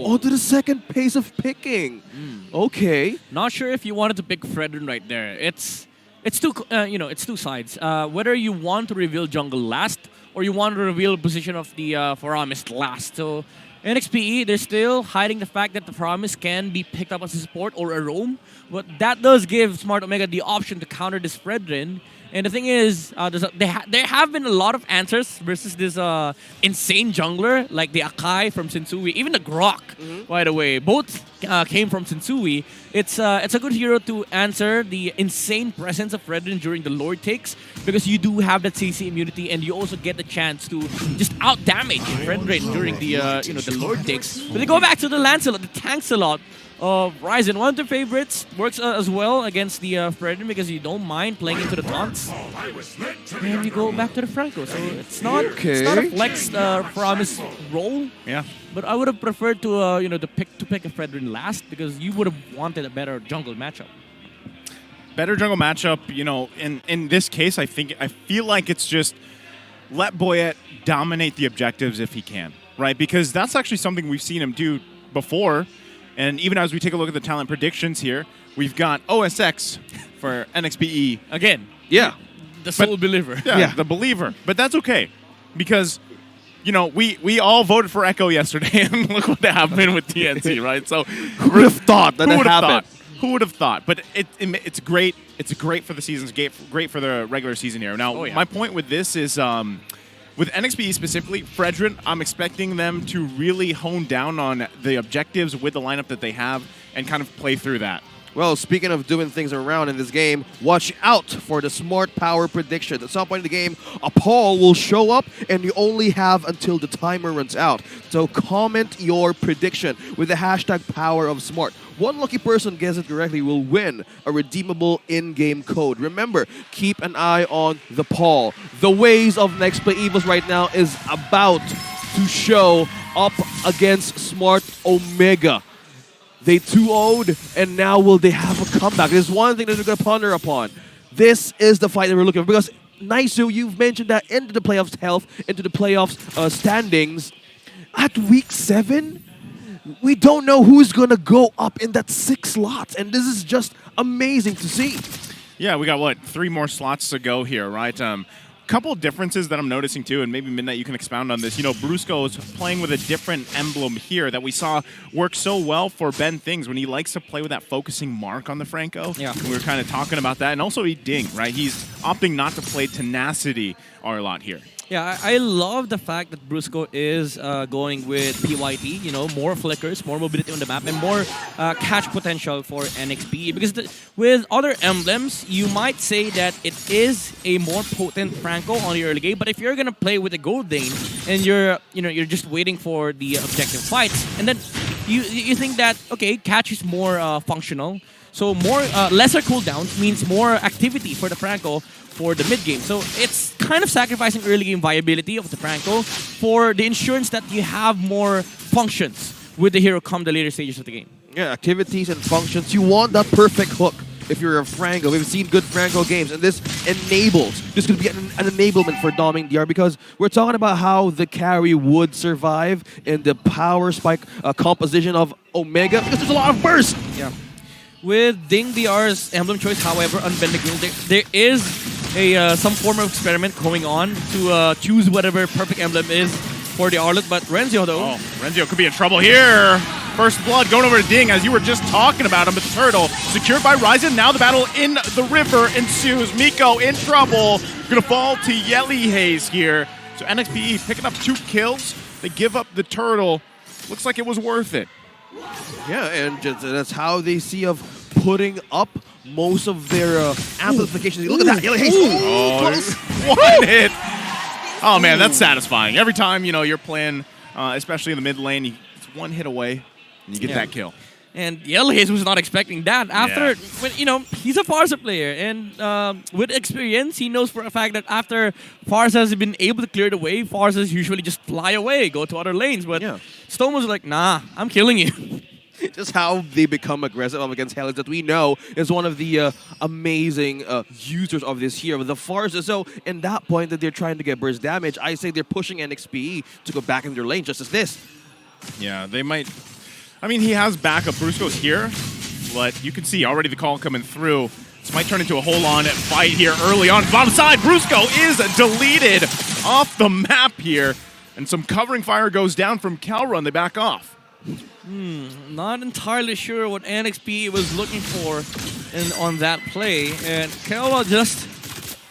Oh, to the second pace of picking. Okay. Not sure if you wanted to pick Fredrin right there. It's two it's two sides. Whether you want to reveal jungle last or you want to reveal position of the Faramis last. So NXPE, they're still hiding the fact that the Faramis can be picked up as a support or a roam, but that does give Smart Omega the option to counter this Fredrin. And the thing is, there have been a lot of answers versus this insane jungler like the Akai from Sensui, even the Grok, by the way. Both came from Sensui. It's a good hero to answer the insane presence of Fredrin during the Lord takes because you do have that CC immunity and you also get the chance to just out damage Fredrin during the the Lord takes. But they go back to the Lancelot, the Tanksalot of Ryzen. One of their favorites works as well against the Fredrin because you don't mind playing into the taunts. And you go back to the Franco. So it's not a flex promise role. Yeah. But I would have preferred to to pick a Fredrin last because you would have wanted a better jungle matchup. Better jungle matchup, in this case, I feel like it's just let Boyette dominate the objectives if he can, right? Because that's actually something we've seen him do before. And even as we take a look at the talent predictions here, we've got OSX for NXPE. Again. Yeah. The sole believer. Yeah, the believer. But that's okay. Because, we all voted for Echo yesterday, and look what happened with TNC, right? So who would have thought that happened? Who would have thought? But it's great. It's great for the seasons. Great for the regular season here. Now, my point with this is... with NXPE specifically, Fredrin, I'm expecting them to really hone down on the objectives with the lineup that they have and kind of play through that. Well, speaking of doing things around in this game, watch out for the smart power prediction. At some point in the game, a Paul will show up, and you only have until the timer runs out. So comment your prediction with the hashtag power of smart. One lucky person gets it correctly will win a redeemable in-game code. Remember, keep an eye on the Paul. The ways of Nexplay Evos right now is about to show up against Smart Omega. They 2-0'd, and now will they have a comeback? There's one thing that they're going to ponder upon. This is the fight that we're looking for. Because, Naisu, you've mentioned that into the playoffs health, into the playoffs standings. At week 7, we don't know who's going to go up in that 6 slots. And this is just amazing to see. Yeah, we got, 3 more slots to go here, right? Couple of differences that I'm noticing too, and maybe Midnight you can expound on this. Brusco is playing with a different emblem here that we saw work so well for Ben Things when he likes to play with that focusing mark on the Franco. Yeah. And we were kind of talking about that. And also Ding, right? He's opting not to play Tenacity a lot here. Yeah, I love the fact that Brusco is going with PYT, more flickers, more mobility on the map, and more catch potential for NXPE. Because with other emblems, you might say that it is a more potent Franco on the early game, but if you're going to play with a Gold Dane and you're just waiting for the objective fights, and then you think that, okay, catch is more functional, so lesser cooldowns means more activity for the Franco for the mid-game. So it's kind of sacrificing early game viability of the Franco for the insurance that you have more functions with the hero come the later stages of the game. Yeah, activities and functions. You want that perfect hook if you're a Franco. We've seen good Franco games, and this enables. This could be an enablement for Doming DR because we're talking about how the carry would survive in the power spike composition of Omega because there's a lot of burst. Yeah. With Ding DR's emblem choice, however, on Bendigoon, there is some form of experiment going on to choose whatever perfect emblem is for the Arlet. But Renzio, though... Oh, Renzio could be in trouble here. First blood going over to Ding, as you were just talking about him. But the turtle secured by Ryzen. Now the battle in the river ensues. Miko in trouble. Going to fall to Yelly Haze here. So NXPE picking up 2 kills. They give up the turtle. Looks like it was worth it. Yeah, and that's how they see of putting up most of their amplifications. Look at that. Yelly Haze. One hit. Oh, man, that's satisfying. Every time, you're playing, especially in the mid lane, it's 1 hit away, and you get that kill. And Yelly Haze was not expecting that. After, he's a Farsa player, and with experience, he knows for a fact that after Farsa has been able to clear the way, Farsas usually just fly away, go to other lanes. But Stone was like, nah, I'm killing you. Just how they become aggressive against Helix that we know is one of the amazing users of this hero, the Farsa. So in that point that they're trying to get burst damage, I say they're pushing NXPE to go back in their lane just as this. Yeah, they might... I mean, he has backup. Brusco's here, but you can see already the call coming through. This might turn into a hold-on fight here early on. Bottom side, Brusco is deleted off the map here. And some covering fire goes down from Kelra, and they back off. Not entirely sure what NXPE was looking for on that play. And Kelra just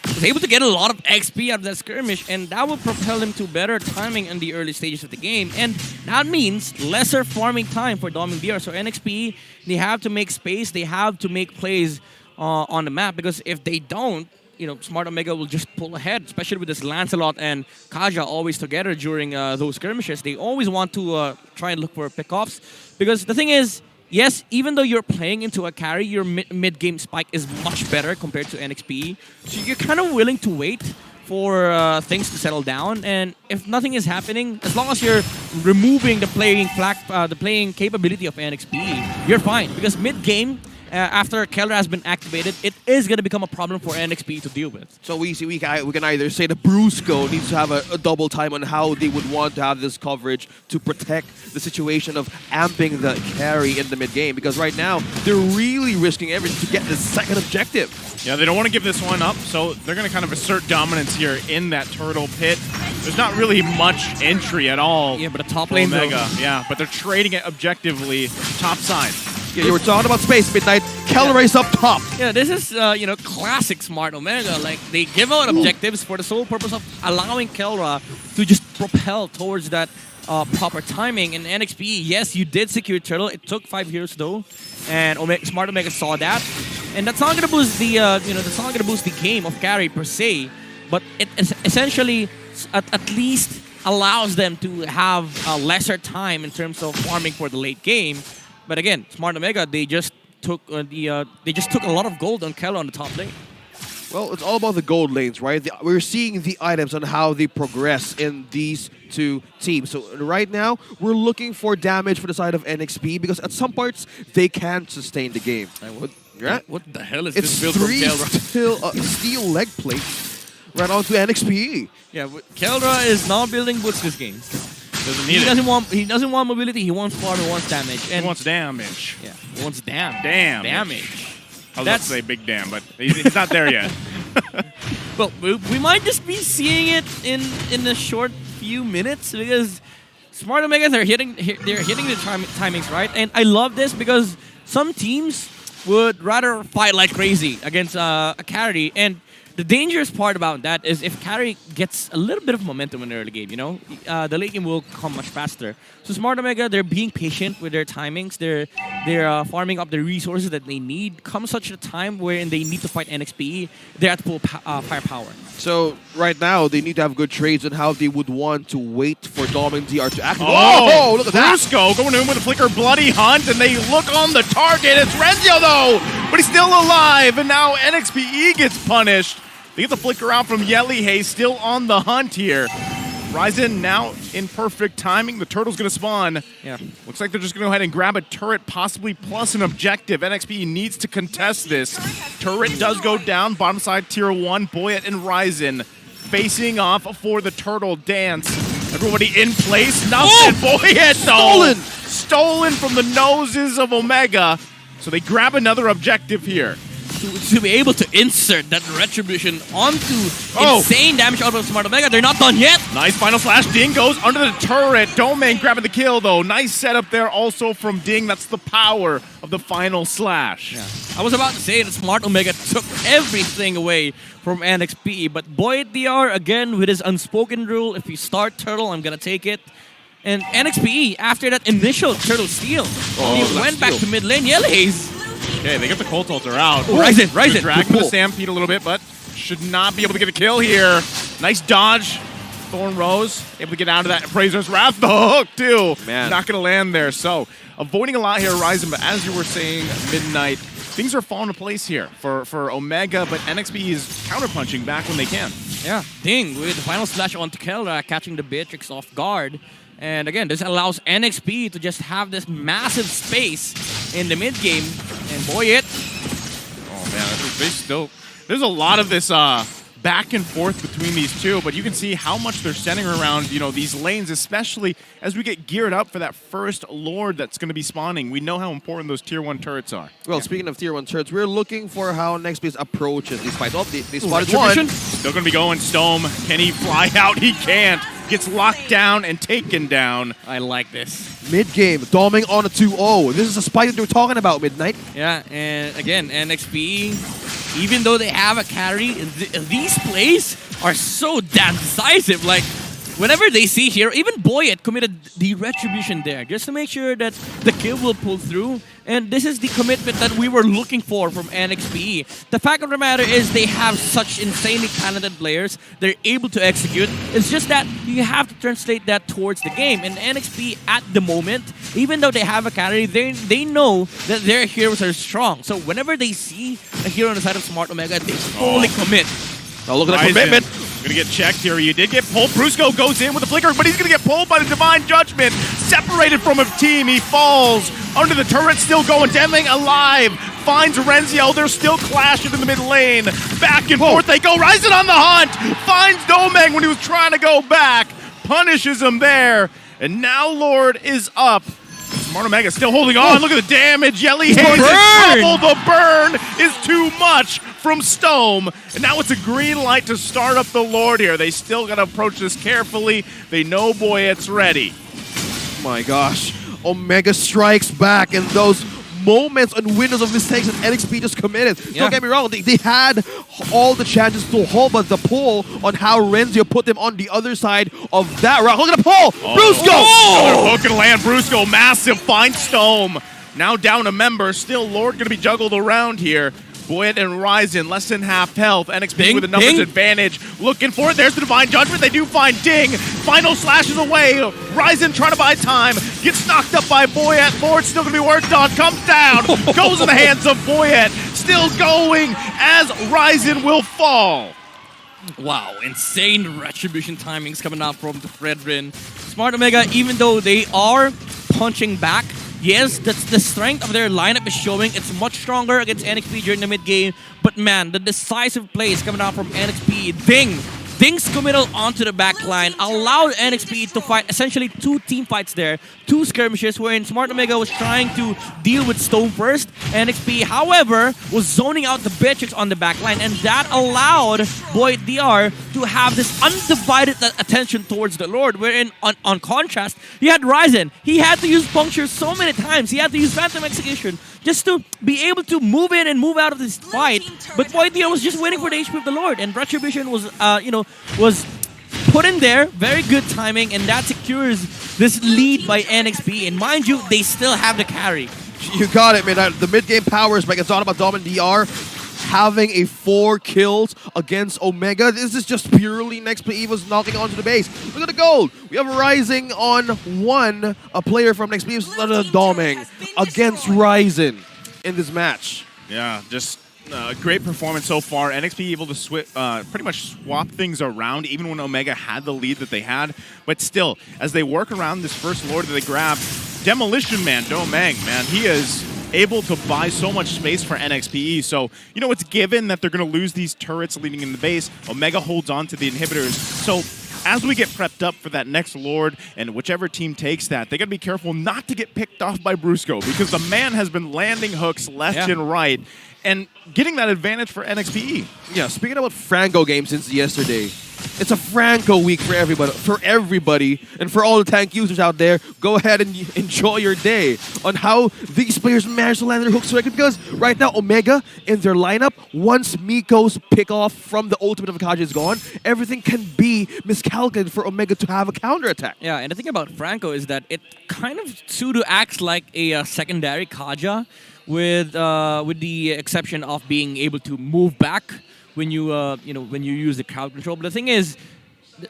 was able to get a lot of XP out of that skirmish, and that will propel him to better timing in the early stages of the game. And that means lesser farming time for Dom and BR. So NXPE, they have to make space, they have to make plays on the map, because if they don't, you know, Smart Omega will just pull ahead, especially with this Lancelot and Kaja always together during those skirmishes. They always want to try and look for pickoffs, because the thing is, yes, even though you're playing into a carry, your mid-game spike is much better compared to NXPE. So you're kind of willing to wait for things to settle down, and if nothing is happening, as long as you're removing the playing capability of NXPE, you're fine, because mid-game, after Kelra has been activated, it is going to become a problem for NXPE to deal with. So we can either say that Brusco needs to have a double time on how they would want to have this coverage to protect the situation of amping the carry in the mid-game, because right now they're really risking everything to get this second objective. Yeah, they don't want to give this one up, so they're going to kind of assert dominance here in that turtle pit. There's not really much entry at all. Yeah, but a top lane Omega, yeah, but they're trading it objectively top side. Yeah, you were talking about space, Midnight. Kelra is up top. Yeah, this is, you know, classic Smart Omega. Like, they give out objectives for the sole purpose of allowing Kelra to just propel towards that proper timing. And NXPE, yes, you did secure Turtle. It took 5 heroes, though. And Smart Omega saw that. And that's not going to boost the, that's not going to boost the game of carry, per se. But it essentially, at least, allows them to have lesser time in terms of farming for the late game. But again, Smart Omega, they just took a lot of gold on Kelra on the top lane. Well, it's all about the gold lanes, right? We're seeing the items on how they progress in these two teams. So right now, we're looking for damage for the side of NXP, because at some parts, they can sustain the game. What the hell is It's this build from 3 Kelra? steel leg plates right onto NXP. Yeah, Kelra is not building boots this game. Doesn't need He doesn't want mobility. He wants farm. He wants damage. And he wants damage. Yeah, he wants damage. I was about to say big damn, but he's not there yet. Well, we might just be seeing it in a short few minutes, because Smart Omega, they're hitting the timings right. And I love this, because some teams would rather fight like crazy against a carry. And the dangerous part about that is if carry gets a little bit of momentum in the early game, you know, the late game will come much faster. So Smart Omega, they're being patient with their timings. They're farming up the resources that they need. Comes such a time wherein they need to fight NXPE, they're at full firepower. So right now, they need to have good trades on how they would want to wait for Dom and DR to activate. Oh, look at that! Brusco going in with a flicker bloody hunt, and they look on the target. It's Renzio, though, but he's still alive, and now NXPE gets punished. They get the flicker out from Yelly, still on the hunt here. Ryzen now in perfect timing. The turtle's going to spawn. Yeah. Looks like they're just going to go ahead and grab a turret, possibly plus an objective. NXPE needs to contest this. Turret does go down. Bottom side, tier 1. Boyet and Ryzen facing off for the turtle dance. Everybody in place. Nothing. Boyet, though. Stolen from the noses of Omega. So they grab another objective here. To be able to insert that retribution onto insane damage out of Smart Omega. They're not done yet. Nice final slash. Ding goes under the turret. Domain grabbing the kill, though. Nice setup there also from Ding. That's the power of the final slash. Yeah. I was about to say that Smart Omega took everything away from NXPE, but Boyd DR, again, with his unspoken rule, if you start Turtle, I'm going to take it. And NXPE, after that initial Turtle steal, he went back to mid lane. Yellhaze. Okay, they get the Cold Ulter out. Ryzen. Dragging the Stampede a little bit, but should not be able to get a kill here. Nice dodge. Thorn Rose able to get out of that. Appraiser's Wrath, the hook, too. Man. Not going to land there. So, avoiding a lot here, Ryzen, but as you were saying, Midnight, things are falling into place here for Omega, but NXP is counterpunching back when they can. Yeah, Ding with the final slash onto Kelra, catching the Beatrix off guard. And again, this allows NXP to just have this massive space in the mid game. And Boyet. Oh man, they still. There's a lot of this back and forth between these two, but you can see how much they're centering around, you know, these lanes, especially as we get geared up for that first Lord that's going to be spawning. We know how important those Tier 1 turrets are. Well, speaking of Tier 1 turrets, we're looking for how Nextplay's approaches these fights. Oh, they spotted one. Still going to be going Stome. Can he fly out? He can't. Gets locked down and taken down. I like this. Mid-game, doming on a 2-0. This is a spike that they were talking about, Midnight. Yeah, and again, NXPE, even though they have a carry, these plays are so damn decisive. Like, whenever they see here, even Boyet committed the retribution there just to make sure that the kill will pull through. And this is the commitment that we were looking for from NXPE. The fact of the matter is they have such insanely talented players. They're able to execute. It's just that you have to translate that towards the game. And NXPE at the moment, even though they have a carry, they know that their heroes are strong. So whenever they see a hero on the side of Smart Omega, they fully commit. Now look at that commitment. Gonna get checked here. You did get pulled. Brusco goes in with a flicker, but he's gonna get pulled by the Divine Judgment. Separated from his team, he falls under the turret, still going. Deming alive. Finds Renziel. They're still clashing in the mid lane. Back and forth they go. Ryzen on the hunt. Finds Domeng when he was trying to go back. Punishes him there. And now Lord is up. Smart Omega still holding on. Look at the damage. Yelly Hayes in trouble. The burn is too much from Stome. And now it's a green light to start up the Lord here. They still got to approach this carefully. They know Boyet's ready. My gosh. Omega strikes back, and those moments and windows of mistakes that NXP just committed. Yeah. Don't get me wrong, they had all the chances to hold, but the pull on how Renzio put them on the other side of that route. Look at the pull! Brusco! Another hook and land. Brusco, massive. Finds Stome. Now down a member. Still Lord going to be juggled around here. Boyet and Ryzen, less than half health. NXP with a numbers advantage. Looking for it. There's the Divine Judgment. They do find Ding. Final slashes away. Ryzen trying to buy time. Gets knocked up by Boyet. Lord still going to be worked on. Comes down. Goes in the hands of Boyet. Still going as Ryzen will fall. Wow, insane retribution timings coming out from the Fredrin. Smart Omega, even though they are punching back, yes, that's the strength of their lineup is showing. It's much stronger against NXP during the mid-game. But man, the decisive plays coming out from NXP. Ding's committal onto the back line allowed NXP to fight essentially two team fights there. Two skirmishes wherein Smart Omega was trying to deal with Stone first. NXP, however, was zoning out the bitches on the back line, and that allowed Boyd DR to have this undivided attention towards the Lord, wherein on contrast, you had Ryzen. He had to use puncture so many times. He had to use Phantom Execution just to be able to move in and move out of this fight. But Boyd DR was just waiting for the HP of the Lord, and Retribution was, was put in there. Very good timing, and that secures this lead by NXP. And mind you, they still have the carry. You got it, man. The mid-game powers, like it's all about Dom and DR having a 4 kills against Omega. This is just purely Nexplay Evos knocking onto the base. Look at the gold. We have Ryzen on 1, a player from Nexplay Evos, Domeng, against Ryzen in this match. Yeah, just great performance so far. NXP able to pretty much swap things around even when Omega had the lead that they had. But still, as they work around this first Lord that they grab, Demolition Man, Domeng, man, he is able to buy so much space for NXPE. So, you know, it's given that they're going to lose these turrets leading in the base. Omega holds on to the inhibitors. So, as we get prepped up for that next Lord, and whichever team takes that, they got to be careful not to get picked off by Brusco, because the man has been landing hooks left and right and getting that advantage for NXPE. Yeah, speaking about Franco games since yesterday, it's a Franco week for everybody, and for all the tank users out there, go ahead and enjoy your day on how these players manage to land their hooks correctly, because right now Omega in their lineup, once Miko's pick off from the ultimate of Akaji is gone, everything can be miscalculated for Omega to have a counterattack. Yeah, and the thing about Franco is that it kind of pseudo acts like a secondary Kaja, with the exception of being able to move back when you when you use the crowd control. But the thing is,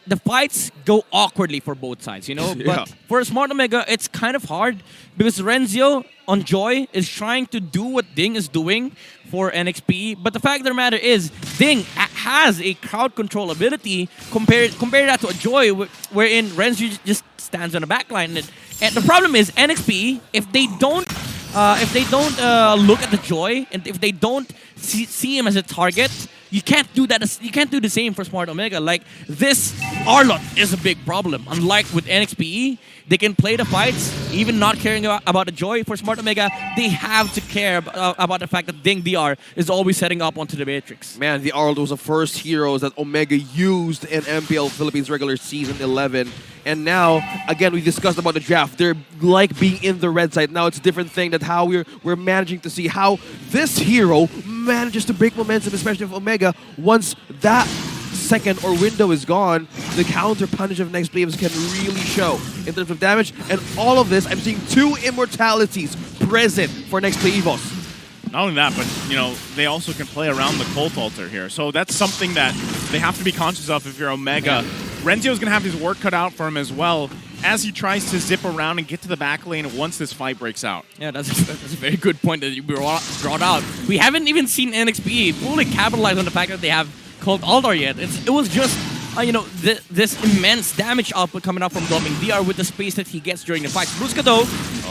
the fights go awkwardly for both sides, Yeah. But for Smart Omega, it's kind of hard because Renzio on Joy is trying to do what Ding is doing for NXP. But the fact of the matter is, Ding has a crowd control ability. Compare that to a Joy, wherein Renzio just stands on the back line. And the problem is NXP, if they don't look at the Joy, and if they don't see him as a target, You can't do that. You can't do the same for Smart Omega. Like, this Arlot is a big problem. Unlike with NXPE, they can play the fights, even not caring about the joy. For Smart Omega, they have to care about the fact that Ding DR is always setting up onto the Matrix. Man, the Arnold was the first heroes that Omega used in MPL Philippines regular season 11. And now, again, we discussed about the draft. They're like being in the red side. Now it's a different thing that how we're managing to see how this hero manages to break momentum, especially of Omega. Once that second or window is gone, the counter punish of Nexplay Evos can really show in terms of damage. And all of this, I'm seeing 2 immortalities present for Nexplay Evos. Not only that, but you know, they also can play around the Cult Altar here. So that's something that they have to be conscious of if you're Omega. Renzio's going to have his work cut out for him as well as he tries to zip around and get to the back lane once this fight breaks out. Yeah, that's a very good point that you brought out. We haven't even seen NXPE fully capitalize on the fact that they have Cult Altar yet. It was just, you know, this immense damage output coming out from Doming DR with the space that he gets during the fight. Brusco, though.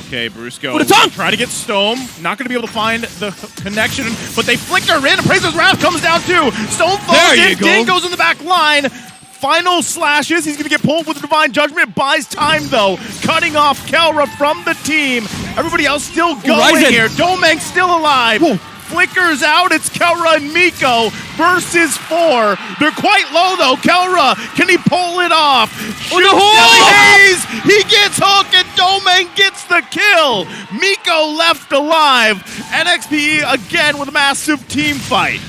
Okay, Brusco. With a tongue! Try to get Stone. Not going to be able to find the connection, but they flicker in. Appraiser's Wrath comes down too. Stone falls There you in. go. Ding goes in the back line. Final slashes. He's going to get pulled with the Divine Judgment. Buys time, though. Cutting off Kelra from the team. Everybody else still going Ryzen. here. Domeng still alive. Whoa. Flickers out. It's Kelra and Miko versus 4. They're quite low, though. Kelra, can he pull it off? Oh, the Shoots Deli Hayes. He gets hooked, and Domeng gets the kill. Miko left alive. NXPE again with a massive team fight.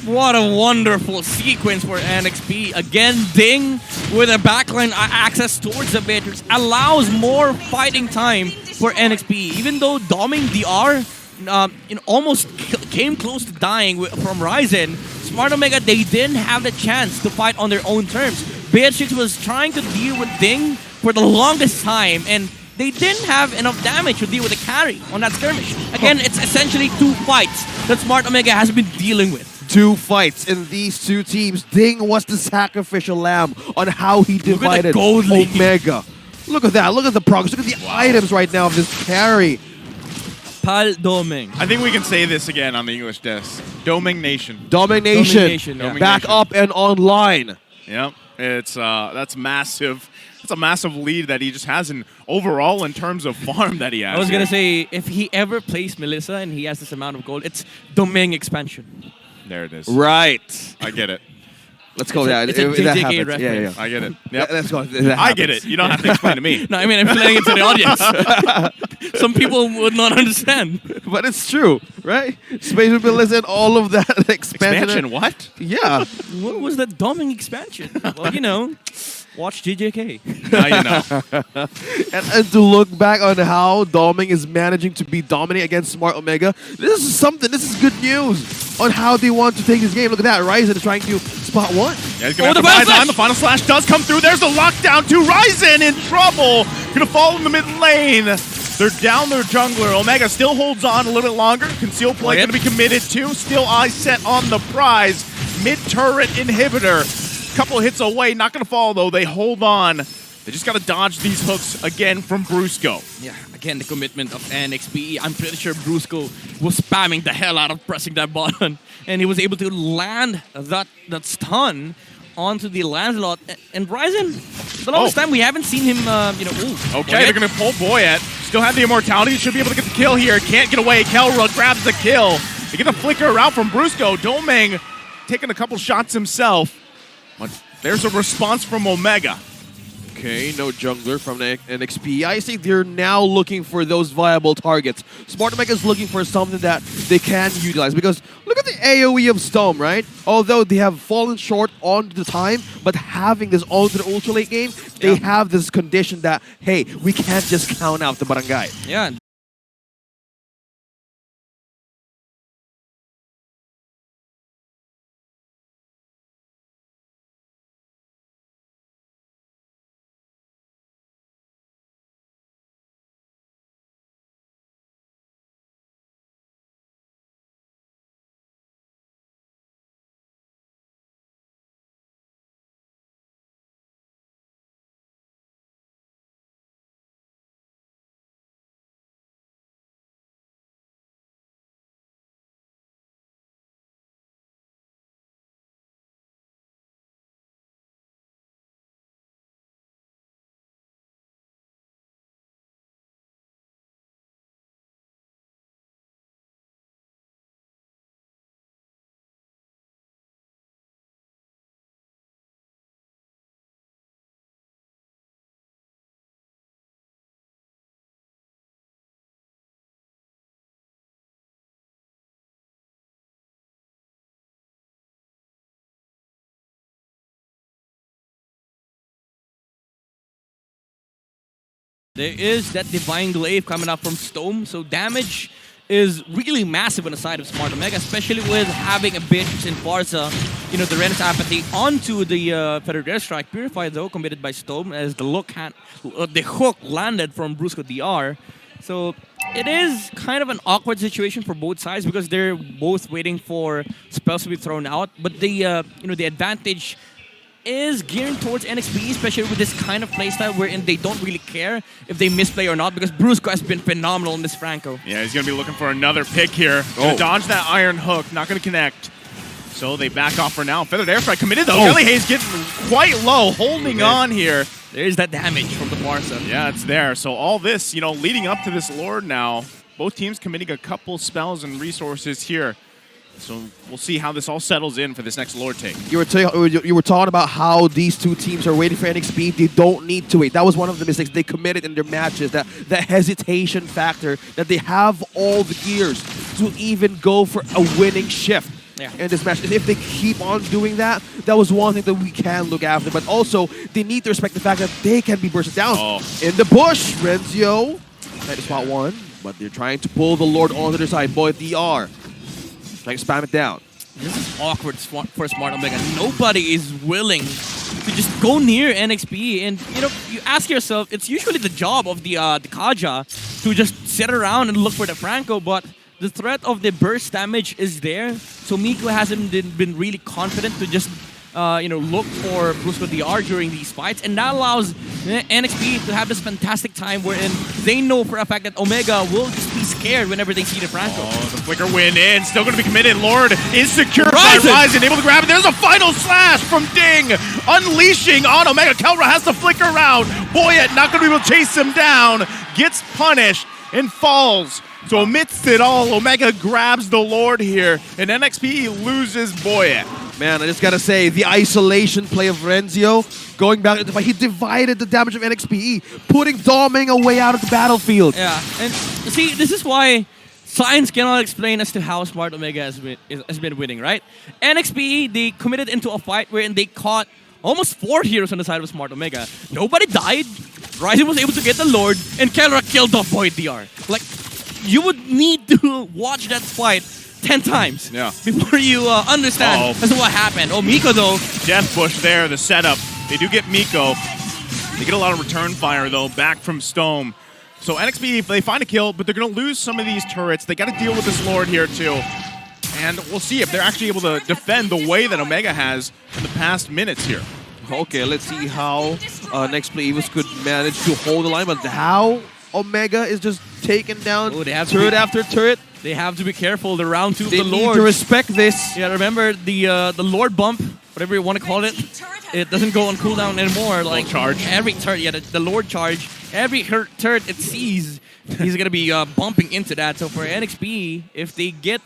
What a wonderful sequence for NXP. Again, Ding with a backline access towards the Matrix allows more fighting time for NXP. Even though Doming DR almost came close to dying from Ryzen, Smart Omega, they didn't have the chance to fight on their own terms. Beatrix was trying to deal with Ding for the longest time, and they didn't have enough damage to deal with the carry on that skirmish. Again, it's essentially 2 fights that Smart Omega has been dealing with. 2 fights in these 2 teams. Ding was the sacrificial lamb on how he divided gold lead. Omega. Look at that. Look at the progress. Look at the items right now of this carry. Pal Doming. I think we can say this again on the English desk. Domeng Nation. Domination. Domination, yeah. Back Domination. up and online. Yep, it's that's massive. It's a massive lead that he just has in overall in terms of farm that he has. I was here. gonna say, if he ever plays Melissa and he has this amount of gold, it's Doming expansion. There it is. Right. I get it. Let's go. It's a that JJK happens. reference. Yeah. I get it. Yep. Let's go. I get it. You don't have to explain to me. No, I mean, I'm explaining it to the audience. Some people would not understand. But it's true, right? Space will listen all of that expansion. Expansion? What? Yeah. What was that Doming expansion? Well, you know, watch JJK. Now you know. And to look back on how Doming is managing to be dominant against Smart Omega, this is something. This is good news on how they want to take this game. Look at that. Ryzen is trying to spot 1. Yeah, he's gonna Oh, have to the buy final time. slash! The final slash does come through. There's the lockdown to Ryzen in trouble. Gonna fall in the mid lane. They're down their jungler. Omega still holds on a little bit longer. Conceal play Yep. gonna be committed to. Still eyes set on the prize. Mid turret inhibitor. Couple hits away. Not gonna fall though. They hold on. They just gotta dodge these hooks again from Brusco. Yeah, again, the commitment of NXPE. I'm pretty sure Brusco was spamming the hell out of pressing that button, and he was able to land that stun onto the Lancelot. And Ryzen, the longest time we haven't seen him, Okay, they're gonna pull Boyet. Still have the immortality. Should be able to get the kill here. Can't get away. Kelra grabs the kill. They get the flicker around from Brusco. Domeng taking a couple shots himself. But there's a response from Omega. Okay, no jungler from the NXP. I think they're now looking for those viable targets. Smart Omega is looking for something that they can utilize because look at the AoE of Storm, right? Although they have fallen short on the time, but having this ultra late game, they have this condition that, hey, we can't just count out the barangay. Yeah, there is that Divine Glaive coming up from Stone, so damage is really massive on the side of Smart Omega, especially with having a bitch in Barca, you know, the Ren's Apathy onto the Feathered Airstrike. Purified though, committed by Stone as the hook landed from Brusco DR. So it is kind of an awkward situation for both sides because they're both waiting for spells to be thrown out. But the you know, the advantage is gearing towards NXPE, especially with this kind of playstyle wherein they don't really care if they misplay or not, because Brusco has been phenomenal in this Franco. Yeah, he's going to be looking for another pick here. Gonna dodge that Iron Hook, not going to connect. So they back off for now. Feathered Airstrike committed though. Jelly Haze getting quite low, holding on here. There's that damage from the Barca. Yeah, it's there. So all this, you know, leading up to this Lord now, both teams committing a couple spells and resources here. So we'll see how this all settles in for this next Lord take. You were talking about how these two teams are waiting for NXP. They don't need to wait. That was one of the mistakes they committed in their matches, that hesitation factor, that they have all the gears to even go for a winning shift in this match. And if they keep on doing that, that was one thing that we can look after. But also, they need to respect the fact that they can be bursted down. In the bush, Renzio, that is spot one, but they're trying to pull the Lord onto their side. Boy, DR. Trying to spam it down. This is awkward for Smart Omega. Nobody is willing to just go near NXPE. And, you know, you ask yourself, it's usually the job of the Kaja to just sit around and look for the Franco, but the threat of the burst damage is there. So Miko hasn't been really confident to just, you know, look for Brusco DR during these fights. And that allows NXPE to have this fantastic time wherein they know for a fact that Omega will just be scared whenever they see the Franco. Oh, the flicker win in. Still going to be committed. Lord is secured by Ryzen. Able to grab it. There's a final slash from Ding. Unleashing on Omega. Kelra has to flicker around. Boyet not going to be able to chase him down. Gets punished and falls. So amidst it all, Omega grabs the Lord here, and NXPE loses Boyet. Man, I just gotta say, the isolation play of Renzio, going back into the fight, he divided the damage of NXPE, putting Doming away out of the battlefield. Yeah, and see, this is why science cannot explain as to how Smart Omega has been winning, right? NXPE, they committed into a fight wherein they caught almost 4 heroes on the side of Smart Omega. Nobody died. Ryzen was able to get the Lord, and Kelra killed off Void DR. Like, you would need to watch that fight 10 times before you understand as to what happened. Oh, Miko though. Death Bush there, the setup. They do get Miko. They get a lot of return fire though, back from Stone. So NXP, they find a kill, but they're going to lose some of these turrets. They got to deal with this Lord here too. And we'll see if they're actually able to defend the way that Omega has in the past minutes here. Okay, let's see how Nexplay Evos could manage to hold the line, but how Omega is just taking down turret after turret. They have to be careful. The round 2 of the Lord. They need to respect this. Yeah, remember the Lord bump, whatever you want to call it. It doesn't go on cooldown anymore. Like charge. Every turret, the Lord charge. Every turret it sees, he's gonna be bumping into that. So for NXP, if they get,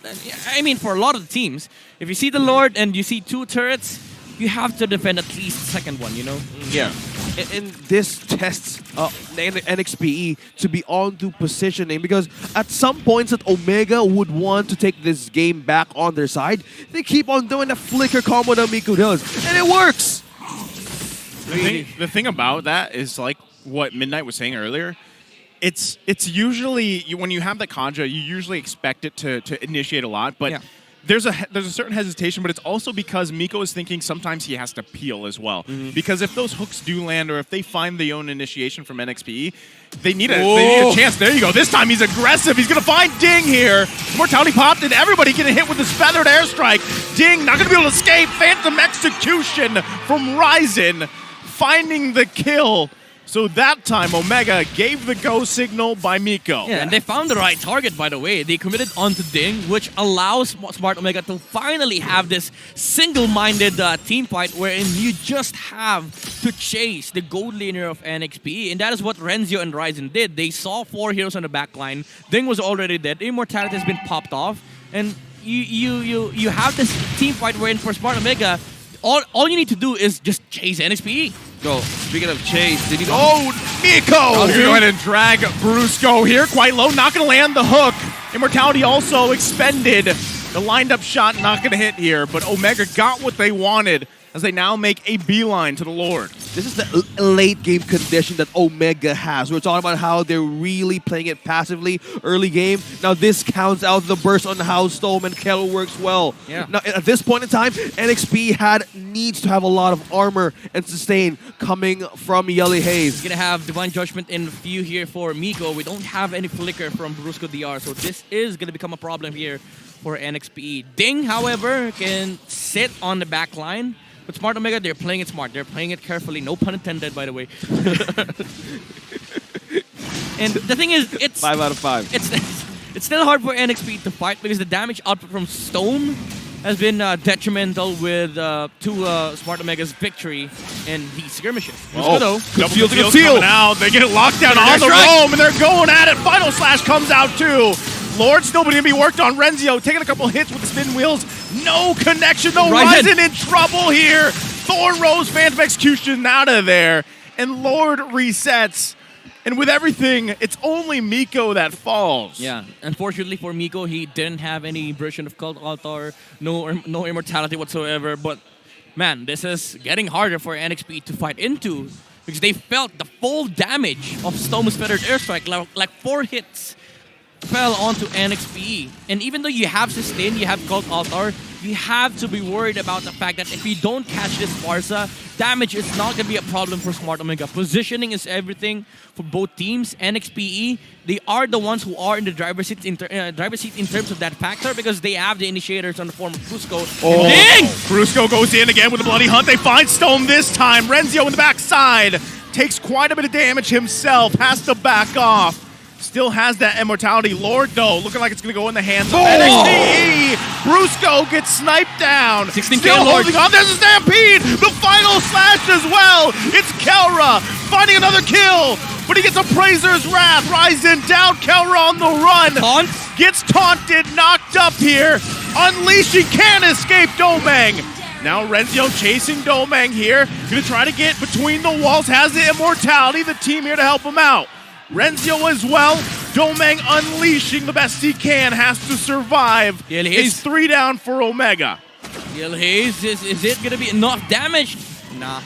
I mean, for a lot of the teams, if you see the Lord and you see 2 turrets, you have to defend at least the second one. You know. Yeah. And this tests NXPE to be onto positioning, because at some points that Omega would want to take this game back on their side, they keep on doing the flicker combo that Miku does, and it works! The thing about that is like what Midnight was saying earlier. It's usually, when you have the Kaja, you usually expect it to initiate a lot, but there's a certain hesitation, but it's also because Miko is thinking sometimes he has to peel as well. Because if those hooks do land, or if they find the own initiation from NXPE, they need a chance. There you go. This time he's aggressive. He's going to find Ding here. Mortality popped, and everybody getting hit with this feathered airstrike. Ding not going to be able to escape. Phantom execution from Ryzen, finding the kill. So that time, Omega gave the go signal by Miko. Yeah, and they found the right target, by the way. They committed onto Ding, which allows Smart Omega to finally have this single-minded team fight wherein you just have to chase the gold laner of NXPE. And that is what Renzio and Ryzen did. They saw 4 heroes on the back line. Ding was already dead. Immortality has been popped off. And you have this team fight wherein for Smart Omega, all you need to do is just chase NXPE. Go. Speaking of chase, did he? Miko! He's going to drag Brusco here, quite low, not going to land the hook. Immortality also expended. The lined up shot not going to hit here, but Omega got what they wanted. as they now make a beeline to the Lord. This is the late game condition that Omega has. We're talking about how they're really playing it passively early game. Now this counts out the burst on how Stone and Kello works well. Yeah. Now at this point in time, NXPE needs to have a lot of armor and sustain coming from Yelly Haze. Gonna have Divine Judgment in view here for Miko. We don't have any flicker from Brusco DR, so this is gonna become a problem here for NXPE. Ding, however, can sit on the back line. But Smart Omega, they're playing it smart. They're playing it carefully. No pun intended, by the way. And the thing is, it's 5 out of 5. It's still hard for NXPE to fight because the damage output from Stone has been detrimental with Smart Omega's victory in these skirmishes. Oh, though. double Conceal to conceal's conceal. coming out. They get locked down on the roam, and they're going at it. Final Slash comes out too. Lord still going to be worked on. Renzio taking a couple hits with the spin wheels. No connection though. Ryzen in trouble here. Thorn Rose, Phantom Execution out of there. And Lord resets. And with everything, it's only Miko that falls. Yeah, unfortunately for Miko, he didn't have any version of Cult Altar, no immortality whatsoever. But man, this is getting harder for NXP to fight into because they felt the full damage of Stone's Feathered Airstrike, like 4 hits fell onto NXPE. And even though you have Sustain, you have Cult Altar, you have to be worried about the fact that if you don't catch this Barca, damage is not going to be a problem for Smart Omega. Positioning is everything for both teams. NXPE, they are the ones who are in the driver's seat in terms of that factor because they have the initiators on the form of Brusco. Oh, ding! Brusco goes in again with a bloody hunt. They find Stone this time. Renzio in the backside takes quite a bit of damage himself, has to back off. Still has that immortality. Lord, though, looking like it's going to go in the hands of NXPE. Brusco gets sniped down. 16K Still holding on. There's a Stampede. The final slash as well. It's Kelra finding another kill, but he gets a Praiser's Wrath. Ryzen down. Kelra on the run. Taunt. Gets taunted, knocked up here. Unleashing, can't escape Domeng. Now Renzio chasing Domeng here. Going to try to get between the walls. Has the immortality. The team here to help him out. Renzio as well. Domeng unleashing the best he can. Has to survive. It's 3 down for Omega. Yellow Haze, is it going to be enough damage? Nah.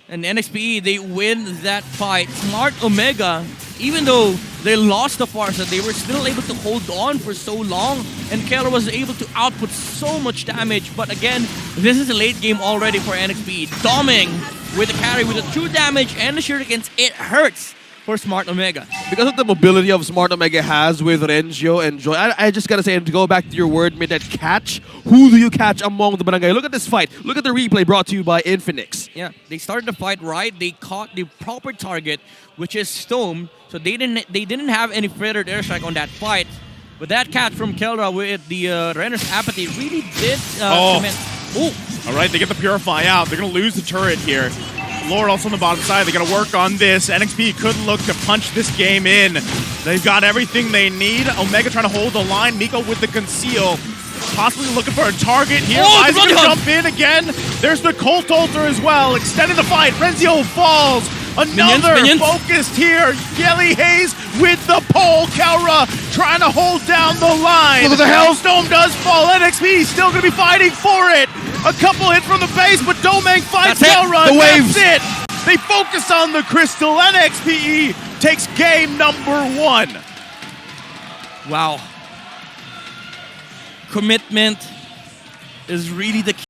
And NXPE, they win that fight. Smart Omega, even though they lost the Farsa, they were still able to hold on for so long. And Keller was able to output so much damage. But again, this is a late game already for NXPE. Domeng with the carry, with the true damage and the shurikens, it hurts for Smart Omega. Because of the mobility of Smart Omega has with Renzio and Joy, I just gotta say, and to go back to your word, made that catch, who do you catch among the barangay? Look at this fight. Look at the replay brought to you by Infinix. Yeah, they started the fight right. They caught the proper target, which is Stone. So they didn't have any feathered airstrike on that fight. But that catch from Kelra with the Renner's Apathy really did All right, they get the Purify out. They're going to lose the turret here. Lord also on the bottom side. They're going to work on this. NXP could look to punch this game in. They've got everything they need. Omega trying to hold the line. Miko with the conceal. Possibly looking for a target here. Ryzen going to jump in again. There's the Cult Altar as well. Extending the fight. Renzio falls. Another minions. focused here. Yelly Haze with the pole. Kelra trying to hold down the line. Look at the Hellstone does fall. NXP still going to be fighting for it. A couple hits from the base, but Domeng finds Kelra. The waves. That's it. They focus on the crystal. NXPE takes game number 1. Wow. Commitment is really the key.